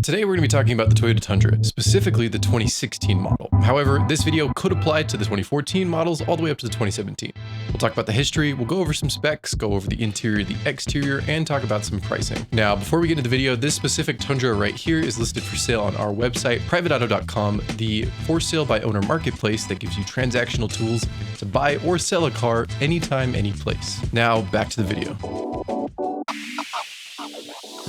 Today we're going to be talking about the Toyota Tundra, specifically the 2016 model. However, this video could apply to the 2014 models all the way up to the 2017. We'll talk about the history, we'll go over some specs, go over the interior, the exterior, and talk about some pricing. Now, before we get into the video, this specific Tundra right here is listed for sale on our website, privateauto.com, the for sale by owner marketplace that gives you transactional tools to buy or sell a car anytime, any place. Now, back to the video.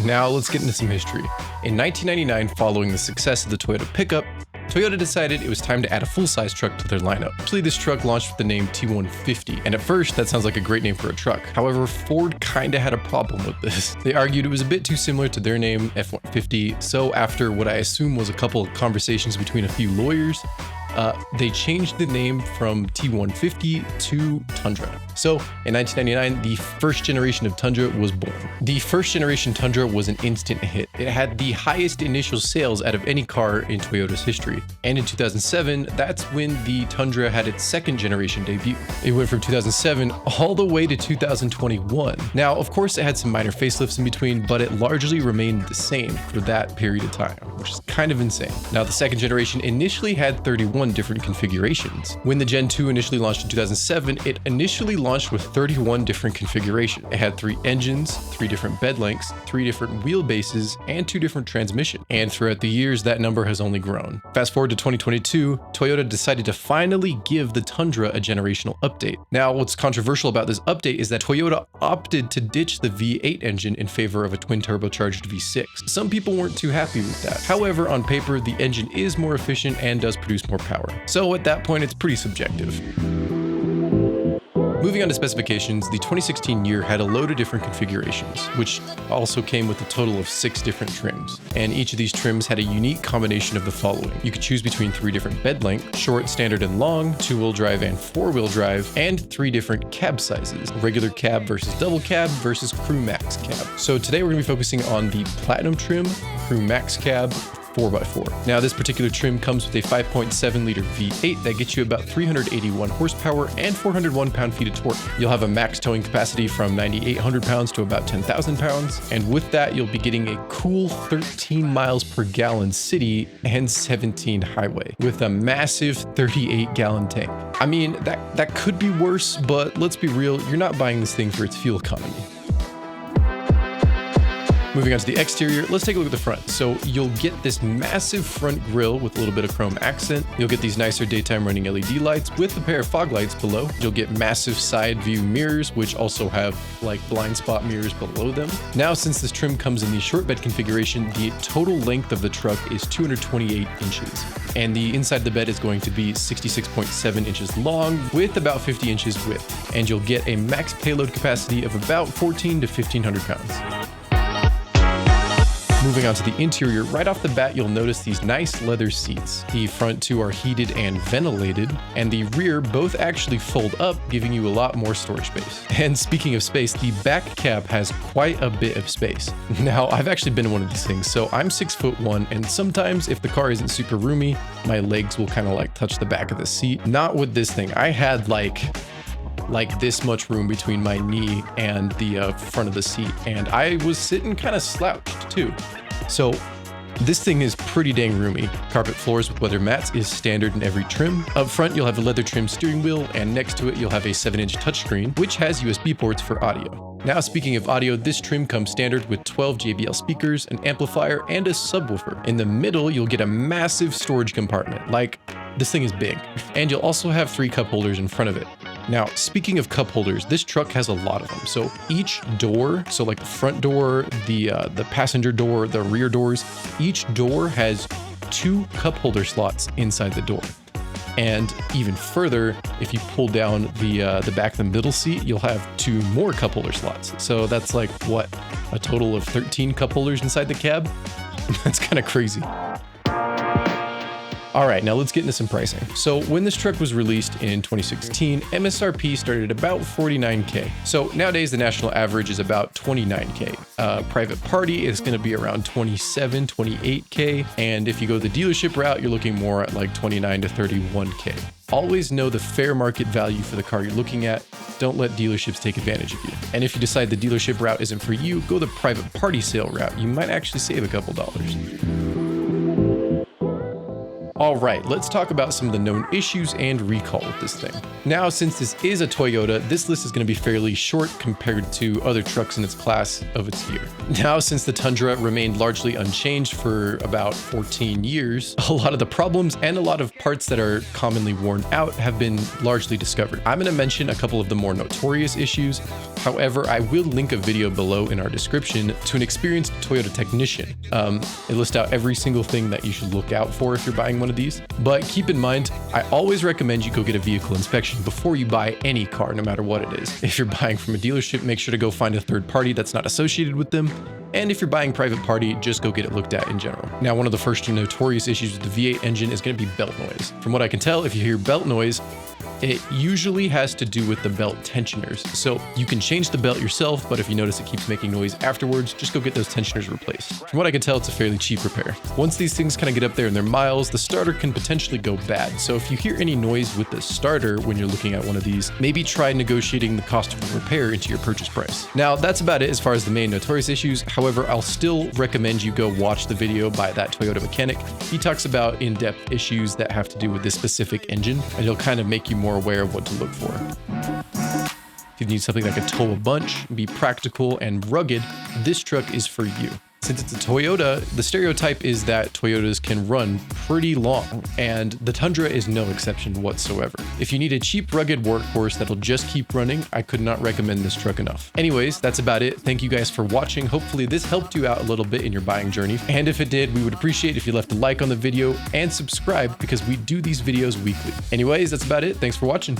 Now let's get into some history. In 1999, following the success of the Toyota pickup, Toyota decided it was time to add a full-size truck to their lineup. Actually, this truck launched with the name T150, and at first that sounds like a great name for a truck. However, Ford kinda had a problem with this. They argued it was a bit too similar to their name, F-150, so after what I assume was a couple of conversations between a few lawyers, they changed the name from T150 to Tundra. So in 1999, the first generation of Tundra was born. The first generation Tundra was an instant hit. It had the highest initial sales out of any car in Toyota's history. And in 2007, that's when the Tundra had its second generation debut. It went from 2007 all the way to 2021. Now, of course, it had some minor facelifts in between, but it largely remained the same for that period of time, which is kind of insane. Now, the second generation initially had 31 different configurations. When the Gen 2 initially launched in 2007, it initially launched with 31 different configurations. It had 3 engines, 3 different bed lengths, 3 different wheelbases, and 2 different transmissions. And throughout the years, that number has only grown. Fast forward to 2022, Toyota decided to finally give the Tundra a generational update. Now, what's controversial about this update is that Toyota opted to ditch the V8 engine in favor of a twin turbocharged V6. Some people weren't too happy with that. However, on paper, the engine is more efficient and does produce more power. So at that point, it's pretty subjective. Moving on to specifications, the 2016 year had a load of different configurations, which also came with a total of 6 different trims. And each of these trims had a unique combination of the following. You could choose between 3 different bed lengths, short, standard, and long, 2-wheel drive and 4-wheel drive, and 3 different cab sizes, regular cab versus double cab versus crew max cab. So today we're going to be focusing on the platinum trim, crew max cab, 4x4. Now, this particular trim comes with a 5.7 liter V8 that gets you about 381 horsepower and 401 pound-feet of torque. You'll have a max towing capacity from 9,800 pounds to about 10,000 pounds. And with that, you'll be getting a cool 13 miles per gallon city and 17 highway with a massive 38-gallon tank. I mean, that could be worse, but let's be real, you're not buying this thing for its fuel economy. Moving on to the exterior, let's take a look at the front. So you'll get this massive front grille with a little bit of chrome accent. You'll get these nicer daytime running LED lights with a pair of fog lights below. You'll get massive side view mirrors, which also have like blind spot mirrors below them. Now, since this trim comes in the short bed configuration, the total length of the truck is 228 inches. And the inside of the bed is going to be 66.7 inches long with about 50 inches width. And you'll get a max payload capacity of about 1,400 to 1,500 pounds. Moving on to the interior, right off the bat, you'll notice these nice leather seats. The front 2 are heated and ventilated, and the rear both actually fold up, giving you a lot more storage space. And speaking of space, the back cab has quite a bit of space. Now, I've actually been in one of these things, so I'm 6'1", and sometimes if the car isn't super roomy, my legs will kind of like touch the back of the seat. Not with this thing. I had like this much room between my knee and the front of the seat, and I was sitting kind of slouched too. So this thing is pretty dang roomy. Carpet floors with weather mats is standard in every trim. Up front, you'll have a leather trimmed steering wheel, and next to it, you'll have a 7-inch touchscreen, which has USB ports for audio. Now, speaking of audio, this trim comes standard with 12 JBL speakers, an amplifier, and a subwoofer. In the middle, you'll get a massive storage compartment. Like, this thing is big. And you'll also have 3 cup holders in front of it. Now, speaking of cup holders, this truck has a lot of them. So each door, so like the front door, the passenger door, the rear doors, each door has 2 cup holder slots inside the door. And even further, if you pull down the back of the middle seat, you'll have 2 more cup holder slots. So that's like, what, a total of 13 cup holders inside the cab? That's kind of crazy. All right, now let's get into some pricing. So when this truck was released in 2016, MSRP started at about $49K. So nowadays the national average is about $29K. Private party is going to be around $27, $28K. And if you go the dealership route, you're looking more at like $29 to $31K. Always know the fair market value for the car you're looking at. Don't let dealerships take advantage of you. And if you decide the dealership route isn't for you, go the private party sale route. You might actually save a couple dollars. All right, let's talk about some of the known issues and recall with this thing. Now, since this is a Toyota, this list is going to be fairly short compared to other trucks in its class of its year. Now, since the Tundra remained largely unchanged for about 14 years, a lot of the problems and a lot of parts that are commonly worn out have been largely discovered. I'm going to mention a couple of the more notorious issues. However, I will link a video below in our description to an experienced Toyota technician. It lists out every single thing that you should look out for if you're buying one of these. But keep in mind, I always recommend you go get a vehicle inspection before you buy any car, no matter what it is. If you're buying from a dealership, make sure to go find a third party that's not associated with them. And if you're buying private party, just go get it looked at in general. Now, one of the first notorious issues with the V8 engine is going to be belt noise. From what I can tell, if you hear belt noise, it usually has to do with the belt tensioners. So you can change the belt yourself, but if you notice it keeps making noise afterwards, just go get those tensioners replaced. From what I can tell, it's a fairly cheap repair. Once these things kind of get up there in their miles, the starter can potentially go bad. So if you hear any noise with the starter when you're looking at one of these, maybe try negotiating the cost of the repair into your purchase price. Now, that's about it as far as the main notorious issues. However, I'll still recommend you go watch the video by that Toyota mechanic. He talks about in-depth issues that have to do with this specific engine, and he'll kind of make you more aware of what to look for. If you need something that can tow a bunch, be practical and rugged, this truck is for you. Since it's a Toyota, the stereotype is that Toyotas can run pretty long, and the Tundra is no exception whatsoever. If you need a cheap, rugged workhorse that'll just keep running, I could not recommend this truck enough. Anyways, that's about it. Thank you guys for watching. Hopefully this helped you out a little bit in your buying journey. And if it did, we would appreciate if you left a like on the video and subscribe because we do these videos weekly. Anyways, that's about it. Thanks for watching.